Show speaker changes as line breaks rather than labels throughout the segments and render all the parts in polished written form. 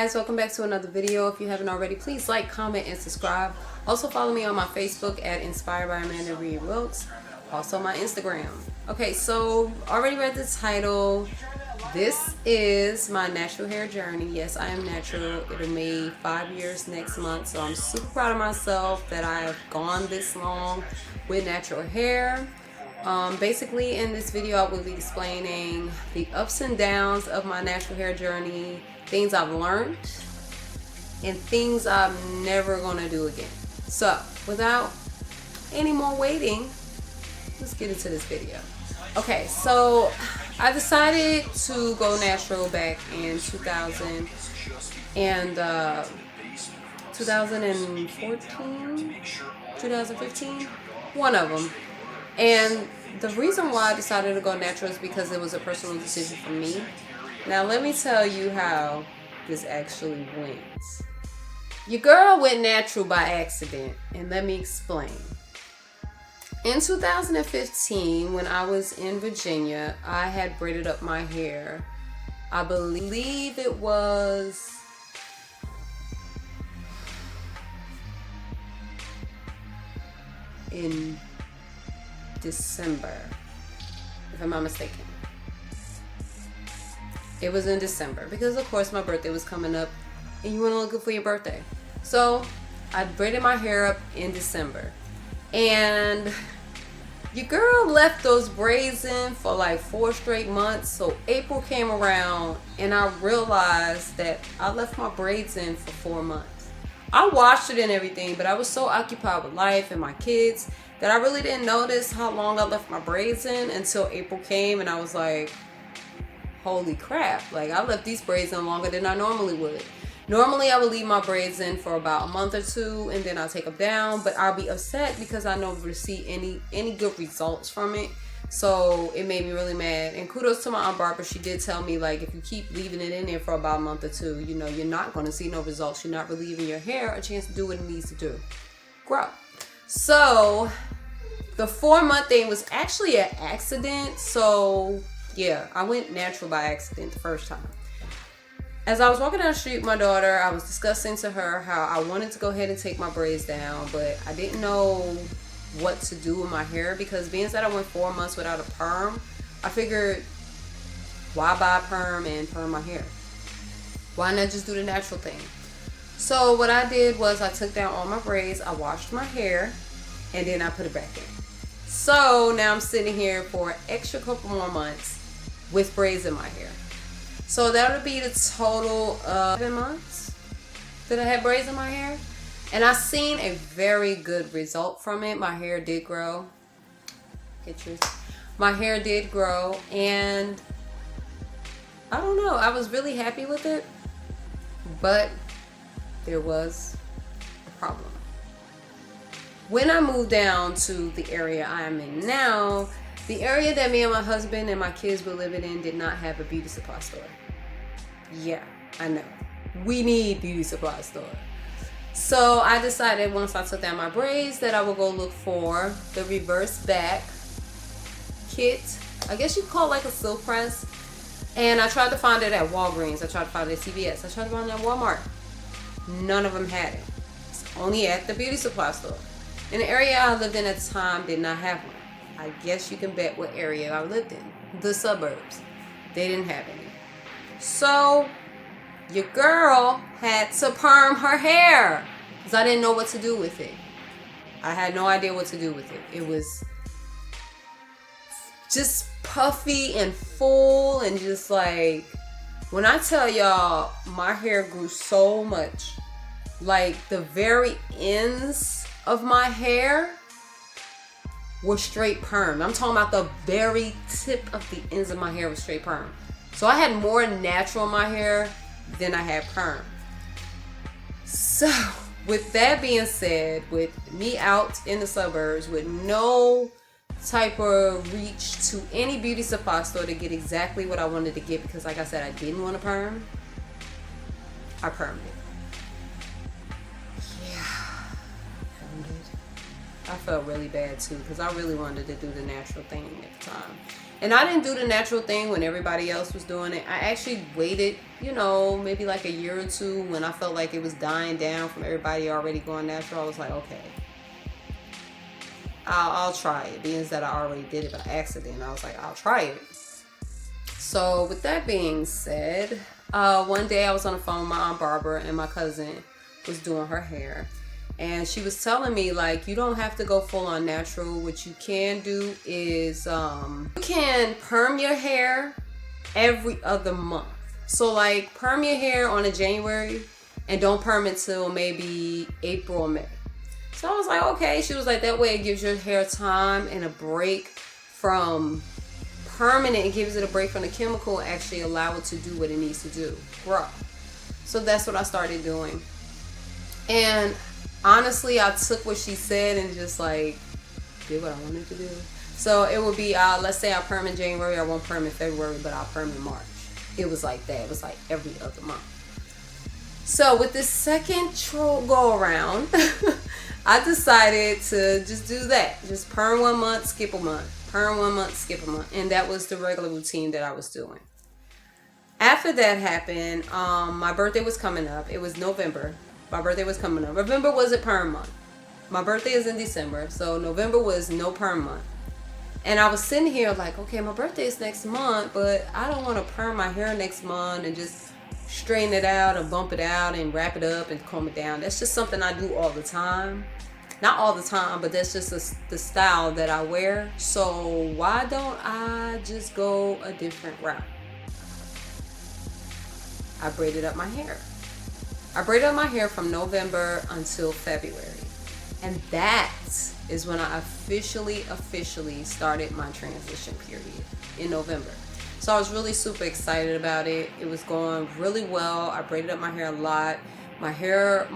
guys, welcome back to another video. If you haven't already, please like, comment, and subscribe. Also follow me on my Facebook at Inspired by Amanda Reed Wilkes. Also my Instagram. Okay, so already read the title. This is my natural hair journey. Yes, I am natural. It'll be 5 years next month, so I'm super proud of myself that I have gone this long with natural hair. Basically in this video I will be explaining the ups and downs of my natural hair journey, things I've learned, and things I'm never gonna do again. So without any more waiting, let's get into this video. Okay, so I decided to go natural back in 2014, 2015, one of them. And the reason why I decided to go natural is because it was a personal decision for me. Now let me tell you how this actually went. Your girl went natural by accident, and let me explain. In 2015, when I was in Virginia, I had braided up my hair. I believe it was in December, if I'm not mistaken. It was in December because of course my birthday was coming up and you want to look good for your birthday. So I braided my hair up in December, and your girl left those braids in for like 4 straight months. So April came around and I realized that I left my braids in for 4 months. I washed it and everything, but I was so occupied with life and my kids that I really didn't notice how long I left my braids in until April came, and I was like, holy crap, like I left these braids in longer than I normally would. Normally I would leave my braids in for about a month or two and then I'll take them down, but I'll be upset because I never see any good results from it. So it made me really mad. And kudos to my Aunt Barbara. She did tell me, like, if you keep leaving it in there for about a month or two, you know, you're not going to see no results. You're not really giving your hair a chance to do what it needs to do. Grow. So the 4-month thing was actually an accident. So yeah, I went natural by accident the first time. As I was walking down the street with my daughter, I was discussing to her how I wanted to go ahead and take my braids down, but I didn't know what to do with my hair because being that I went 4 months without a perm, I figured, why buy a perm and perm my hair? Why not just do the natural thing? So what I did was I took down all my braids, I washed my hair, and then I put it back in. So now I'm sitting here for an extra couple more months with braids in my hair. So that would be the total of 7 months that I had braids in my hair. And I seen a very good result from it. My hair did grow. Pictures. My hair did grow, and I don't know, I was really happy with it, but there was a problem. When I moved down to the area I am in now, the area that me and my husband and my kids were living in did not have a beauty supply store. Yeah, I know. We need beauty supply store. So I decided once I took down my braids that I would go look for the reverse back kit. I guess you call it like a silk press. And I tried to find it at Walgreens. I tried to find it at CVS. I tried to find it at Walmart. None of them had it. It's only at the beauty supply store. And the area I lived in at the time did not have one. I guess you can bet what area I lived in. The suburbs. They didn't have any. So your girl had to perm her hair because I didn't know what to do with it. I had no idea what to do with it. It was just puffy and full and just like, when I tell y'all, my hair grew so much. Like the very ends of my hair were straight perm. I'm talking about the very tip of the ends of my hair was straight perm. So I had more natural in my hair than I had perm. So with that being said, with me out in the suburbs with no type of reach to any beauty supply store to get exactly what I wanted to get, because like I said, I didn't want a perm, I permed it. Yeah, I permed it. I felt really bad too because I really wanted to do the natural thing at the time. And I didn't do the natural thing when everybody else was doing it. I actually waited, you know, maybe like a year or two when I felt like it was dying down from everybody already going natural. I was like, okay, I'll try it. Being that I already did it by accident, I was like, I'll try it. So with that being said, one day I was on the phone with my Aunt Barbara, and my cousin was doing her hair. And she was telling me, like, you don't have to go full on natural. What you can do is you can perm your hair every other month. So like perm your hair on a January and don't perm it till maybe April or May. So I was like, okay. She was like, that way it gives your hair time and a break from permanent. It gives it a break from the chemical and actually allow it to do what it needs to do, grow. So that's what I started doing. And honestly, I took what she said and just like did what I wanted to do. So it would be, let's say I perm in January, I won't perm in February, but I'll perm in March. It was like that. It was like every other month. So with this second go around, I decided to just do that. Just perm 1 month, skip a month. Perm 1 month, skip a month. And that was the regular routine that I was doing. After that happened, my birthday was coming up. It was November. My birthday was coming up. November wasn't perm month. My birthday is in December, so November was no perm month. And I was sitting here like, okay, my birthday is next month, but I don't want to perm my hair next month and just straighten it out and bump it out and wrap it up and comb it down. That's just something I do all the time. Not all the time, but that's just the style that I wear. So why don't I just go a different route? I braided up my hair. I braided up my hair from November until February. And that is when I officially started my transition period in November. So I was really super excited about it. It was going really well. I braided up my hair a lot. My hair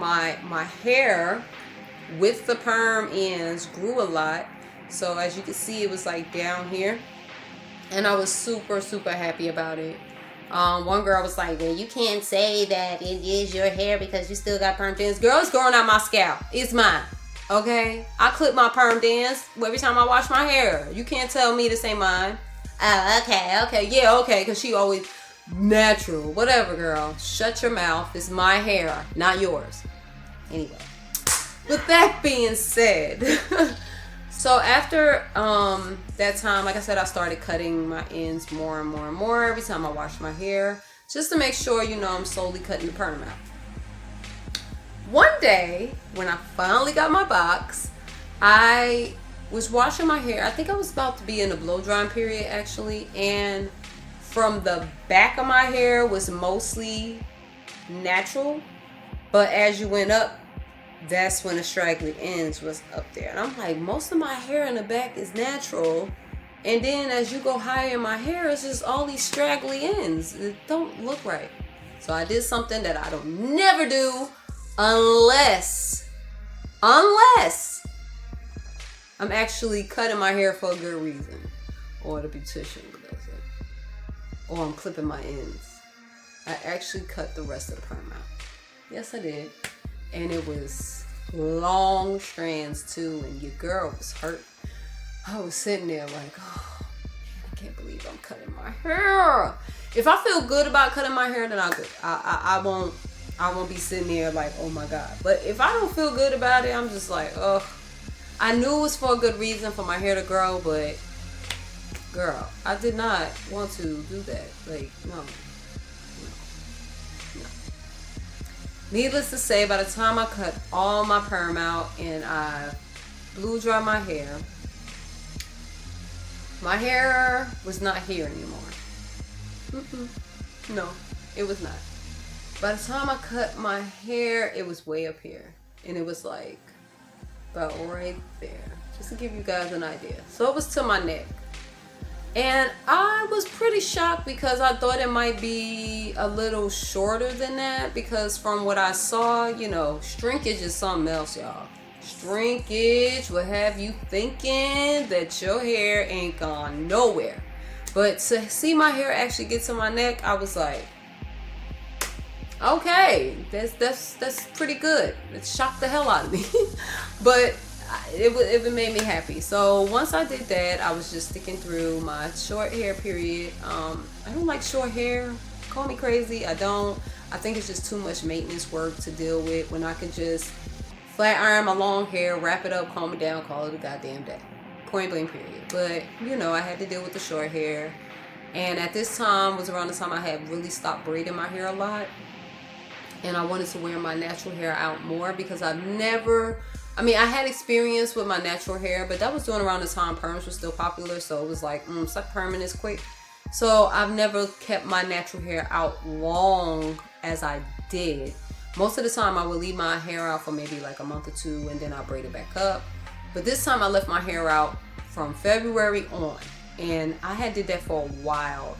with the perm ends grew a lot. So as you can see, it was like down here. And I was super happy about it. One girl was like, well, you can't say that it is your hair because you still got perm ends. Girl, it's growing out my scalp. It's mine. Okay? I clip my perm ends every time I wash my hair. You can't tell me this ain't mine. Oh, okay. Yeah, okay. Because she always natural. Whatever, girl. Shut your mouth. It's my hair, not yours. Anyway. With that being said... So after that time, like I said, I started cutting my ends more and more every time I wash my hair, just to make sure, you know, I'm slowly cutting the perm out. One day, when I finally got my box, I was washing my hair. I think I was about to be in a blow drying period, actually, and from the back of my hair was mostly natural, but as you went up, that's when the straggly ends was up there. And I'm like, most of my hair in the back is natural. And then as you go higher in my hair, it's just all these straggly ends. It don't look right. So I did something that I don't never do unless I'm actually cutting my hair for a good reason. Or the beautician does it. Or I'm clipping my ends. I actually cut the rest of the perm out. Yes, I did. And it was long strands too, and your girl was hurt. I was sitting there like, oh, man, I can't believe I'm cutting my hair. If I feel good about cutting my hair, then I won't be sitting there like, oh my God. But if I don't feel good about it, I'm just like, oh. I knew it was for a good reason for my hair to grow, but girl, I did not want to do that. Like, no. Needless to say, by the time I cut all my perm out and I blew dry my hair was not here anymore. No, it was not. By the time I cut my hair, it was way up here. And it was like about right there. Just to give you guys an idea. So it was to my neck. And I was pretty shocked because I thought it might be a little shorter than that, because from what I saw, you know, shrinkage is something else, y'all. Shrinkage will have you thinking that your hair ain't gone nowhere. But to see my hair actually get to my neck, I was like, okay, that's pretty good. It shocked the hell out of me. But it made me happy. So once I did that, I was just sticking through my short hair period. I don't like short hair. Call me crazy. I don't. I think it's just too much maintenance work to deal with when I could just flat iron my long hair, wrap it up, comb it down, call it a goddamn day. Point blank period. But you know, I had to deal with the short hair. And at this time was around the time I had really stopped braiding my hair a lot. And I wanted to wear my natural hair out more because I had experience with my natural hair, but that was during around the time perms were still popular. So it was like, suck perm is quick. So I've never kept my natural hair out long as I did. Most of the time I would leave my hair out for maybe like a month or two and then I'll braid it back up. But this time I left my hair out from February on. And I had did that for a while.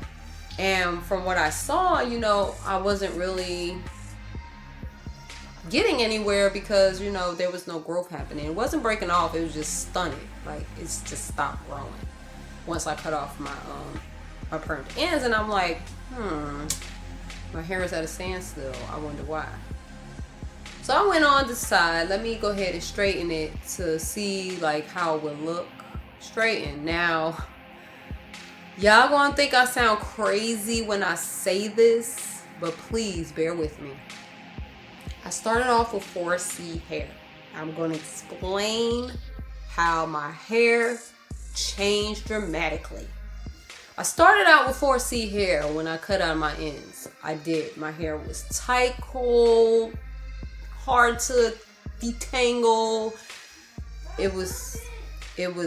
And from what I saw, you know, I wasn't really getting anywhere because, you know, there was no growth happening. It wasn't breaking off. It was just stunted. Like, it's just stopped growing once I cut off my permed ends. And I'm like, my hair is at a standstill. I wonder why. So I went on to decide, let me go ahead and straighten it to see like how it would look straightened. Now, y'all gonna think I sound crazy when I say this, but please bear with me. I started off with 4C hair. I'm gonna explain how my hair changed dramatically. I started out with 4C hair when I cut out my ends. I did. My hair was tight, cold, hard to detangle. It was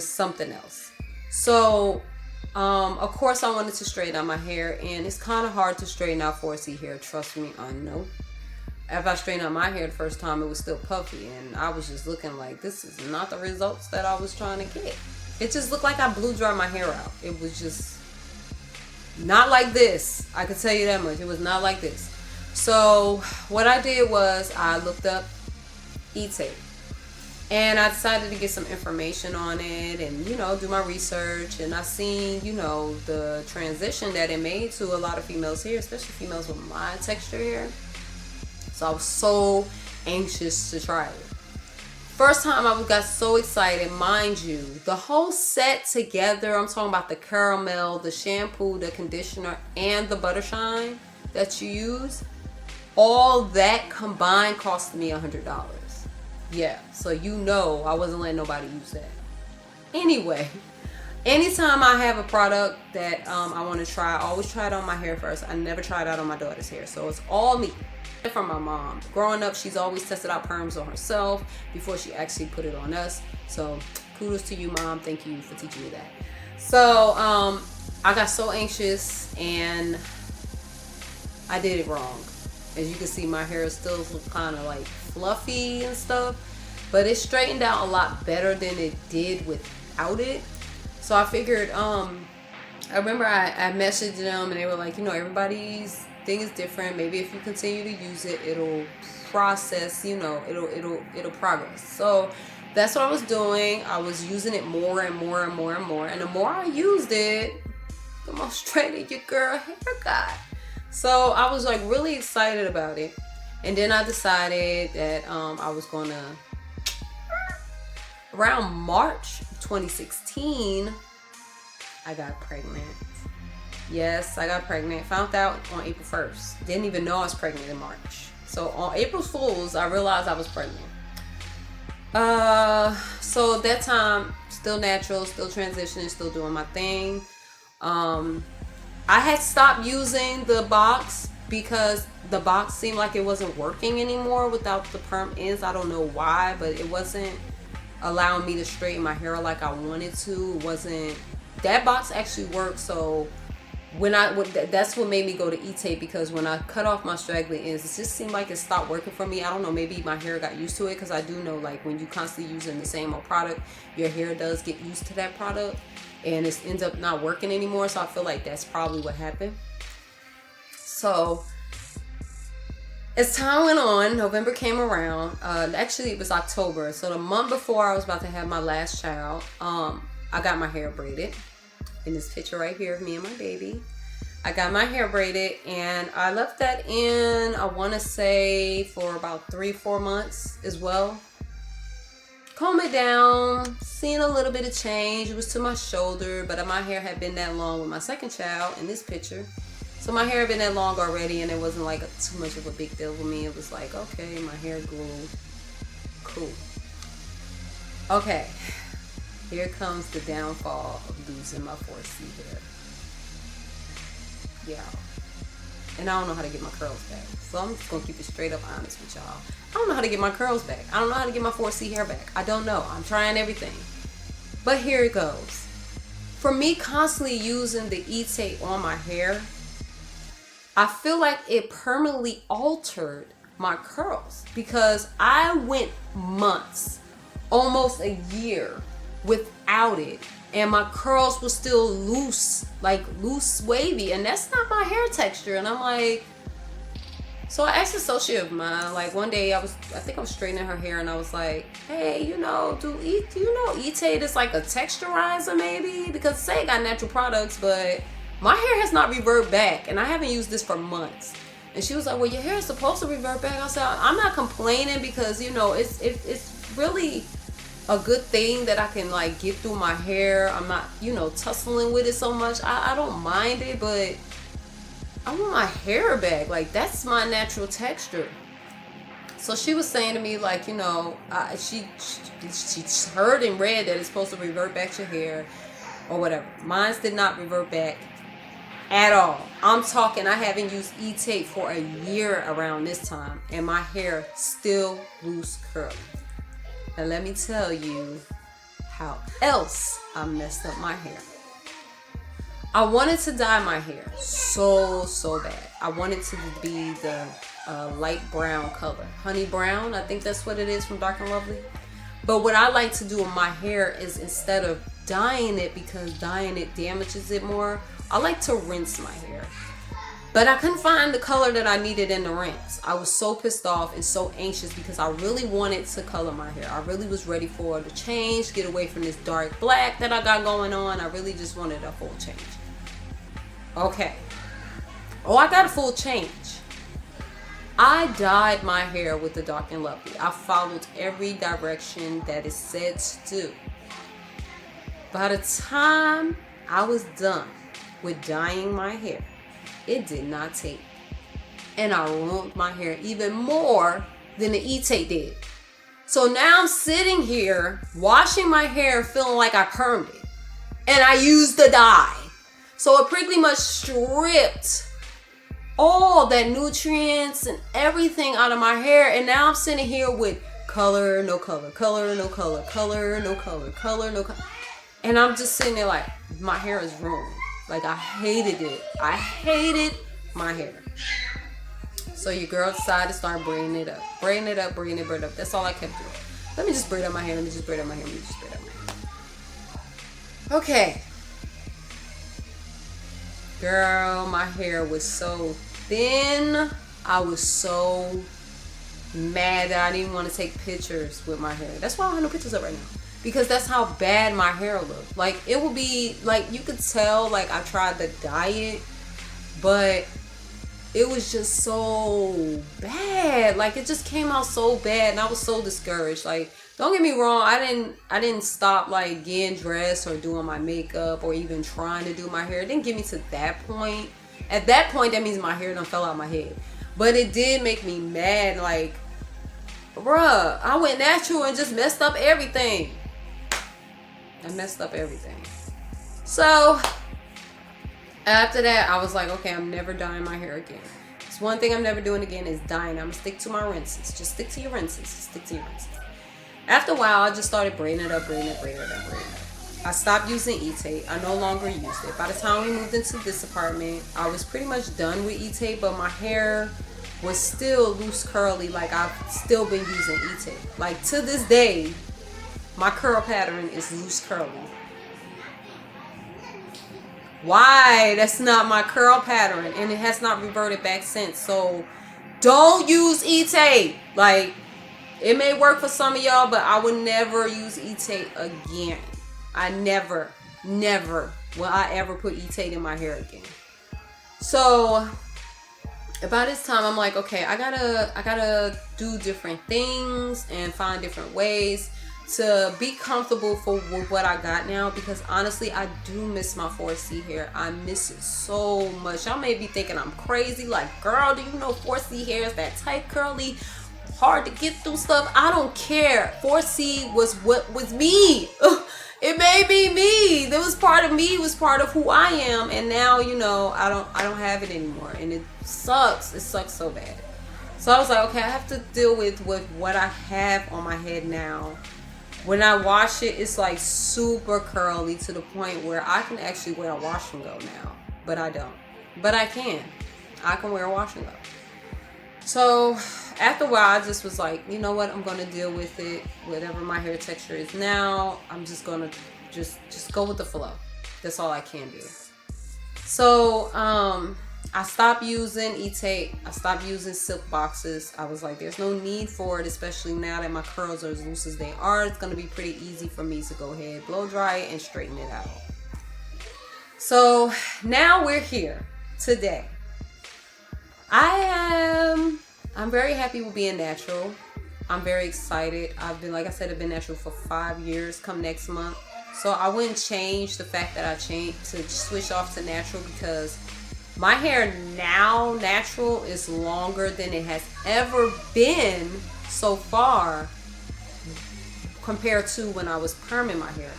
something else. So of course I wanted to straighten out my hair, and it's kind of hard to straighten out 4C hair, trust me, I know. After I straightened out my hair the first time, it was still puffy, and I was just looking like, this is not the results that I was trying to get. It just looked like I blew dry my hair out. It was just not like this. I can tell you that much. It was not like this. So what I did was I looked up e-tape, and I decided to get some information on it and, you know, do my research. And I seen, you know, the transition that it made to a lot of females' hair, especially females with my texture hair. So I was so anxious to try it. First time I got so excited, mind you, the whole set together, I'm talking about the caramel, the shampoo, the conditioner, and the butter shine that you use, all that combined cost me $100. Yeah, so you know I wasn't letting nobody use that. Anyway, anytime I have a product that I want to try, I always try it on my hair first. I never try it out on my daughter's hair, so it's all me. From my mom. Growing up, she's always tested out perms on herself before she actually put it on us. So kudos to you, Mom. Thank you for teaching me that. So I got so anxious and I did it wrong. As you can see, my hair is still kind of like fluffy and stuff, but it straightened out a lot better than it did without it. So I figured, I remember I messaged them and they were like, you know, everybody's thing is different. Maybe if you continue to use it, it'll process, you know, it'll progress. So that's what I was doing. I was using it more and more and more and more. And the more I used it, the more straighter your girl hair got. So I was like really excited about it. And then I decided that I was gonna, around March 2016, I got pregnant. Yes, I got pregnant. Found out on April 1st. Didn't even know I was pregnant in March. So on April Fool's, I realized I was pregnant. So at that time, still natural, still transitioning, still doing my thing. I had stopped using the box because the box seemed like it wasn't working anymore without the perm ends. I don't know why, but it wasn't allowing me to straighten my hair like I wanted to. It wasn't. That box actually worked, so that's what made me go to e-tape, because when I cut off my straggly ends, it just seemed like it stopped working for me. I don't know, maybe my hair got used to it, because I do know like when you constantly using the same old product, your hair does get used to that product and it ends up not working anymore. So I feel like that's probably what happened. So as time went on, November came around. Actually it was October, so the month before I was about to have my last child, I got my hair braided. In this picture right here of me and my baby, I got my hair braided, and I left that in, I want to say, for about 3-4 months as well. comb it down, seeing a little bit of change. It was to my shoulder, but my hair had been that long with my second child in this picture. So my hair had been that long already, and it wasn't like too much of a big deal for me. It was like, okay, my hair grew. Cool. Okay, here comes the downfall of losing my 4C hair. Yeah. And I don't know how to get my curls back. So I'm just going to keep it straight up honest with y'all. I don't know how to get my curls back. I don't know how to get my 4C hair back. I don't know. I'm trying everything. But here it goes. For me constantly using the E-tape on my hair, I feel like it permanently altered my curls. Because I went months, almost a year, without it. And my curls were still loose, like loose, wavy. And that's not my hair texture. And I'm like, so I asked a associate of mine, like one day I think I was straightening her hair, and I was like, hey, do you know E-Tate is like a texturizer maybe? Because say it got natural products, but my hair has not reverted back. And I haven't used this for months. And she was like, well, your hair is supposed to revert back. I said, I'm not complaining because, it's really a good thing that I can like get through my hair. I'm not, tussling with it so much. I don't mind it, but I want my hair back. Like, that's my natural texture. So she was saying to me, like, she heard and read that it's supposed to revert back your hair or whatever. Mine did not revert back at all. I'm talking, I haven't used E-Tape for a year around this time, and my hair still loose curly. And let me tell you how else I messed up my hair. I wanted to dye my hair so bad. I wanted to be the light brown color. Honey brown, I think that's what it is from Dark and Lovely. But what I like to do with my hair is instead of dyeing it, because dyeing it damages it more, I like to rinse my hair. But I couldn't find the color that I needed in the rinse. I was so pissed off and so anxious because I really wanted to color my hair. I really was ready for the change, get away from this dark black that I got going on. I really just wanted a full change. Okay. Oh, I got a full change. I dyed my hair with the Dark and Lovely. I followed every direction that it said to do. By the time I was done with dyeing my hair, it did not take. And I ruined my hair even more than the E-Tape did. So now I'm sitting here washing my hair feeling like I permed it. And I used the dye. So it pretty much stripped all that nutrients and everything out of my hair. And now I'm sitting here with color, no color, color, no color, color, no color, color, no color. And I'm just sitting there like, my hair is ruined. Like, I hated it. I hated my hair. So your girl decided to start braiding it up. Braiding it up, braiding it up. That's all I kept doing. Let me just braid up my hair. Let me just braid up my hair. Let me just braid up my hair. Okay. Girl, my hair was so thin. I was so mad that I didn't want to take pictures with my hair. That's why I don't have no pictures up right now. Because that's how bad my hair looked. Like, it would be, like, you could tell, like, I tried to dye it, but it was just so bad. Like, it just came out so bad, and I was so discouraged. Like, don't get me wrong, I didn't stop, like, getting dressed or doing my makeup or even trying to do my hair. It didn't get me to that point. At that point, that means my hair done fell out my head. But it did make me mad, like, bruh, I went natural and just messed up everything. I messed up everything. So after that, I was like, okay, I'm never dyeing my hair again. It's one thing I'm never doing again is dyeing. I'm gonna stick to my rinses. Just stick to your rinses. Just stick to your rinses. After a while, I just started braiding it up, braiding it, braiding it up, braiding it up. I stopped using E-Tape. I no longer used it. By the time we moved into this apartment, I was pretty much done with E-Tape, but my hair was still loose curly. Like, I've still been using E-Tape. Like, to this day, my curl pattern is loose curly. Why? That's not my curl pattern, and it has not reverted back since. So don't use E-Tape. Like, it may work for some of y'all, but I would never use E-Tape again. I never will I ever put E-Tape in my hair again. So about this time, I'm like, okay, I gotta do different things and find different ways to be comfortable with what I got now, because honestly I do miss my 4C hair. I miss it so much. Y'all may be thinking I'm crazy, like, girl, do you know 4C hair is that tight, curly, hard to get through stuff? I don't care. 4C was what was me. It made me. That was part of me. It was part of who I am. And now, you know, I don't have it anymore, and it sucks. It sucks so bad. So I was like, okay, I have to deal with what I have on my head now. When I wash it, it's like super curly to the point where I can actually wear a wash and go now. But I don't. But I can. I can wear a wash and go. So after a while, I just was like, you know what? I'm going to deal with it. Whatever my hair texture is now, I'm just going to just go with the flow. That's all I can do. So I stopped using E-tape. I stopped using silk boxes. I was like, there's no need for it, especially now that my curls are as loose as they are. It's going to be pretty easy for me to go ahead, blow dry it, and straighten it out. So now we're here today. I'm very happy with being natural. I'm very excited. I've been natural for 5 years come next month. So I wouldn't change the fact that I changed to switch off to natural, because my hair now natural is longer than it has ever been so far compared to when I was perming my hair.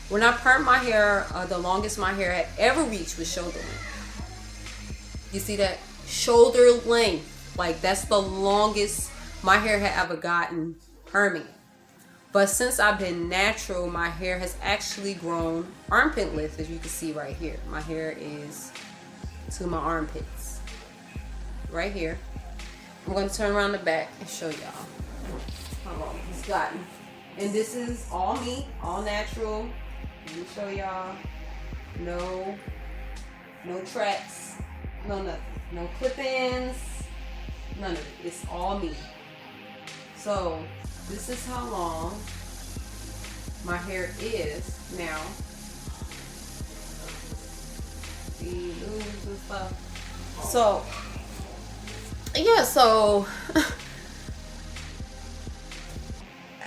When I permed my hair, the longest my hair had ever reached was shoulder length. You see that? Shoulder length. Like, that's the longest my hair had ever gotten perming. But since I've been natural, my hair has actually grown armpit length, as you can see right here. My hair is to my armpits. Right here. I'm going to turn around the back and show y'all how long it's gotten. And this is all me, all natural. Let me show y'all. No tracks, no nothing. No clip-ins, none of it. It's all me. So this is how long my hair is now. The moves and stuff. So yeah, so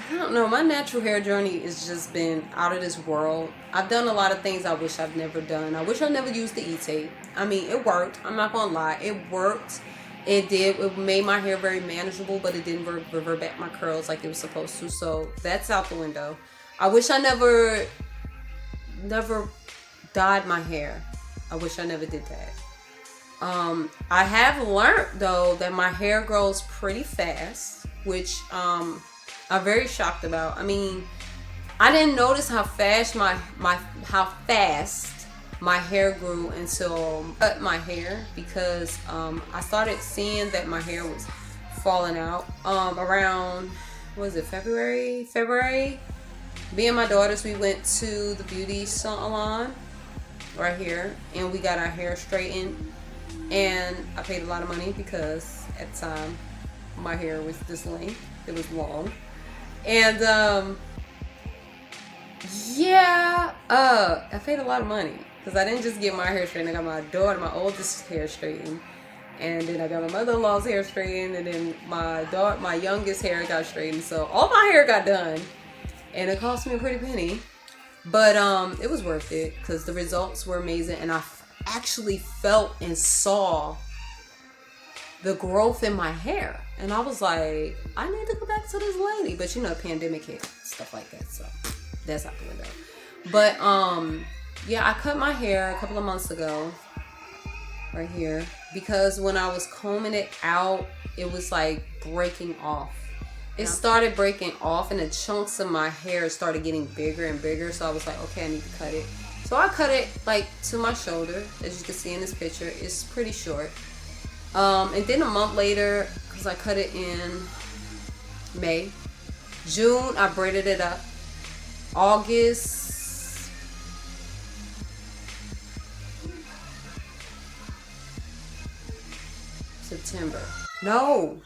I don't know, my natural hair journey has just been out of this world. I've done a lot of things I wish I've never done. I wish I never used the E-tape. I mean, it worked. I'm not gonna lie, it worked. It did. It made my hair very manageable, but it didn't revert back my curls like it was supposed to. So that's out the window. I wish I never dyed my hair. I wish I never did that. I have learned though that my hair grows pretty fast, which I'm very shocked about. I mean, I didn't notice how fast my hair grew until I cut my hair, because I started seeing that my hair was falling out around, what was it, February? Me and my daughters, we went to the beauty salon right here, and we got our hair straightened, and I paid a lot of money because at the time my hair was this length. It was long. And I paid a lot of money because I didn't just get my hair straightened. I got my daughter, my oldest, hair straightened, and then I got my mother-in-law's hair straightened, and then my youngest hair got straightened. So all my hair got done, and it cost me a pretty penny, but it was worth it because the results were amazing, and I actually felt and saw the growth in my hair. And I was like, I need to go back to this lady. But you know, pandemic hit, stuff like that. So that's out the window. But yeah, I cut my hair a couple of months ago, right here, because when I was combing it out, it was like breaking off. It started breaking off, and the chunks of my hair started getting bigger and bigger. So I was like, okay, I need to cut it. So I cut it like to my shoulder, as you can see in this picture. It's pretty short. And then a month later, because I cut it in May, June, I braided it up. August, September. No,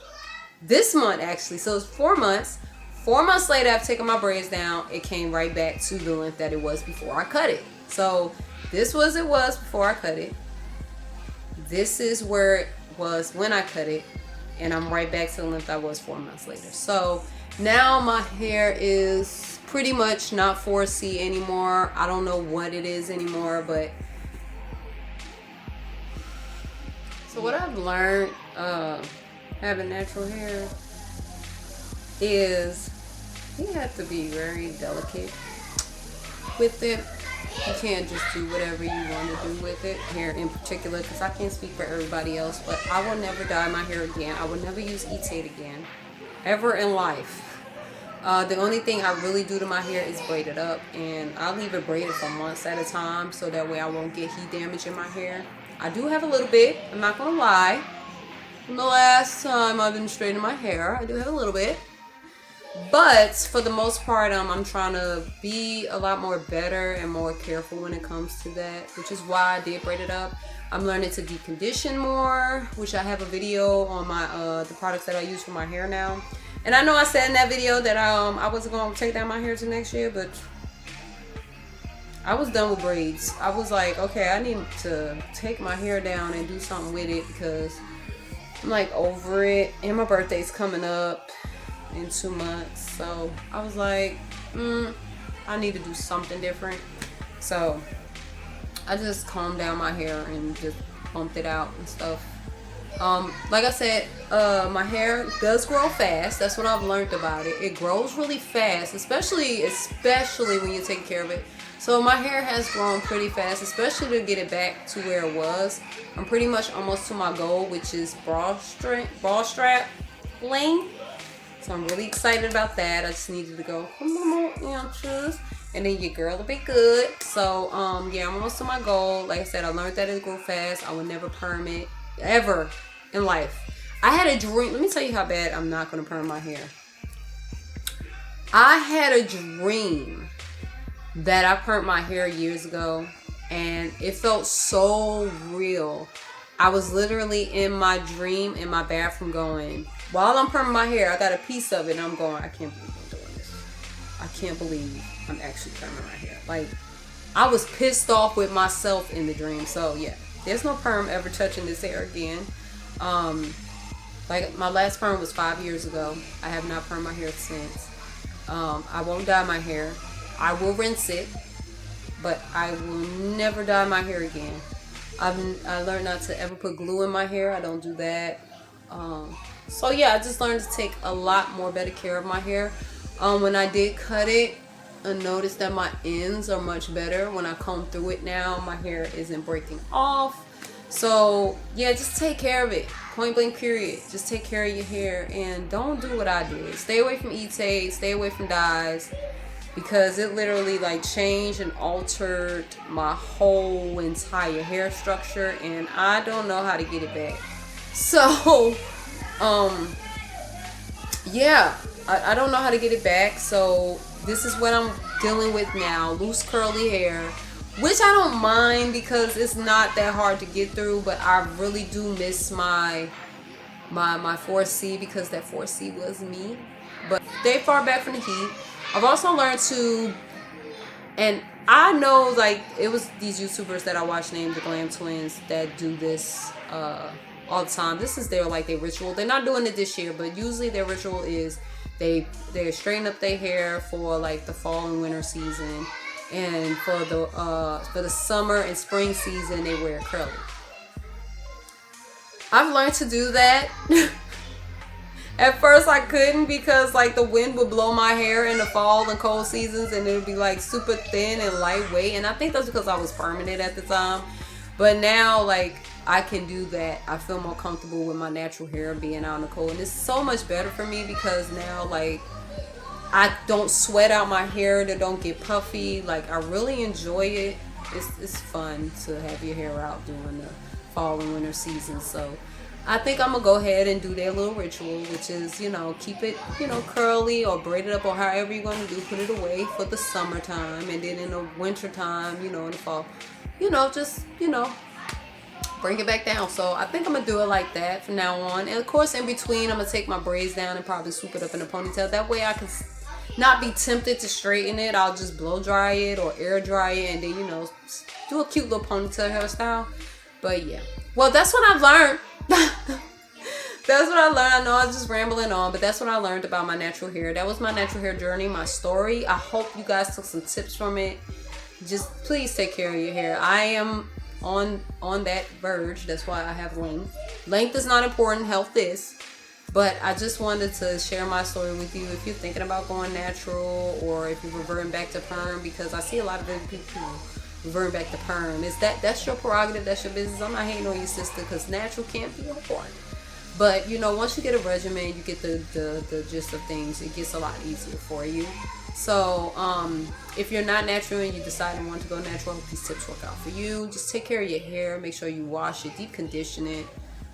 this month actually. So it's 4 months. 4 months later, I've taken my braids down. It came right back to the length that it was before I cut it. So this was it was before I cut it. This is where it was when I cut it, and I'm right back to the length I was 4 months later. So Now my hair is pretty much not 4C anymore. I don't know what it is anymore, but so what I've learned having natural hair is you have to be very delicate with it. You can't just do whatever you want to do with it. Hair in particular, because I can't speak for everybody else, but I will never dye my hair again. I will never use E-Tate again, ever in life. The only thing I really do to my hair is braid it up, and I leave it braided for months at a time so that way I won't get heat damage in my hair. I do have a little bit, I'm not gonna lie. From the last time I've been straightening my hair, I do have a little bit. But for the most part, I'm trying to be a lot more better and more careful when it comes to that, which is why I did braid it up. I'm learning to decondition more, which I have a video on my the products that I use for my hair now. And I know I said in that video that I wasn't going to take down my hair till next year, but I was done with braids. I was like, okay, I need to take my hair down and do something with it because I'm like over it, and my birthday's coming up in 2 months. So I was like, I need to do something different. So I just combed down my hair and just bumped it out and stuff. Like I said, my hair does grow fast. That's what I've learned about it. It grows really fast, especially when you take care of it. So my hair has grown pretty fast, especially to get it back to where it was. I'm pretty much almost to my goal, which is bra strap length. So I'm really excited about that. I just needed to go come on more inches, and then your girl will be good. So yeah, I'm almost to my goal. Like I said, I learned that it grew fast. I would never perm it ever in life. I had a dream. Let me tell you how bad I'm not gonna perm my hair. I had a dream that I permed my hair years ago, and it felt so real. I was literally in my dream in my bathroom going, while I'm perming my hair, I got a piece of it and I'm going, I can't believe I'm doing this. I can't believe I'm actually perming my hair. Like, I was pissed off with myself in the dream. So yeah, there's no perm ever touching this hair again. Like my last perm was 5 years ago. I have not permed my hair since. I won't dye my hair. I will rinse it, but I will never dye my hair again. I learned not to ever put glue in my hair. I don't do that. So yeah, I just learned to take a lot more better care of my hair. When I did cut it, I noticed that my ends are much better. When I comb through it now, my hair isn't breaking off. So yeah, just take care of it. Point blank period. Just take care of your hair and don't do what I did. Stay away from E-Tate, stay away from dyes, because it literally like changed and altered my whole entire hair structure, and I don't know how to get it back. So yeah, I don't know how to get it back. So this is what I'm dealing with now. Loose curly hair, which I don't mind because it's not that hard to get through, but I really do miss my 4C, because that 4C was me. But stay far back from the heat. I've also learned to, and I know like it was these YouTubers that I watch named the Glam Twins that do this all the time. This is their ritual. They're not doing it this year, but usually their ritual is they straighten up their hair for like the fall and winter season, and for the summer and spring season they wear curly. I've learned to do that. At first I couldn't, because like the wind would blow my hair in the fall and cold seasons, and it would be like super thin and lightweight, and I think that's because I was perming it at the time. But now like I can do that. I feel more comfortable with my natural hair being out in the cold, and it's so much better for me because now like I don't sweat out my hair, that don't get puffy. Like I really enjoy it. It's fun to have your hair out during the fall and winter season. So I think I'm gonna go ahead and do their little ritual, which is, you know, keep it, you know, curly or braid it up, or however you're gonna do, put it away for the summertime, and then in the winter time, you know, in the fall, you know, just, you know, bring it back down. So I think I'm gonna do it like that from now on. And of course in between I'm gonna take my braids down and probably swoop it up in a ponytail. That way I can not be tempted to straighten it. I'll just blow dry it or air dry it, and then, you know, do a cute little ponytail hairstyle. But yeah, well, that's what I've learned. That's what I learned. I know I was just rambling on, but that's what I learned about my natural hair. That was my natural hair journey, my story. I hope you guys took some tips from it. Just please take care of your hair. I am on that verge. That's why I have length. Length is not important, health is. But I just wanted to share my story with you. If you're thinking about going natural, or if you're reverting back to perm, because I see a lot of people reverting back to perm. That's your prerogative, that's your business. I'm not hating on your sister, because natural can't be hard. But you know, once you get a regimen, you get the gist of things. It gets a lot easier for you. So if you're not natural and you decide to want to go natural, these tips work out for you. Just take care of your hair. Make sure you wash it, deep condition it,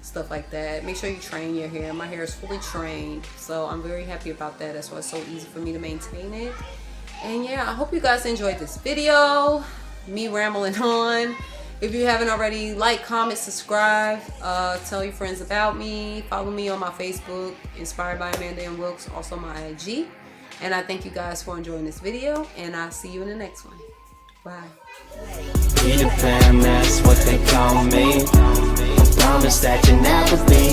stuff like that. Make sure you train your hair. My hair is fully trained, so I'm very happy about that. That's why it's so easy for me to maintain it. And yeah, I hope you guys enjoyed this video, me rambling on. If you haven't already, like, comment, subscribe, tell your friends about me, follow me on my Facebook, Inspired by Amanda and Wilkes, also my IG. And I thank you guys for enjoying this video, and I'll see you in the next one. Bye.
Peter Pan, that's what they call me. I promise that you never leave.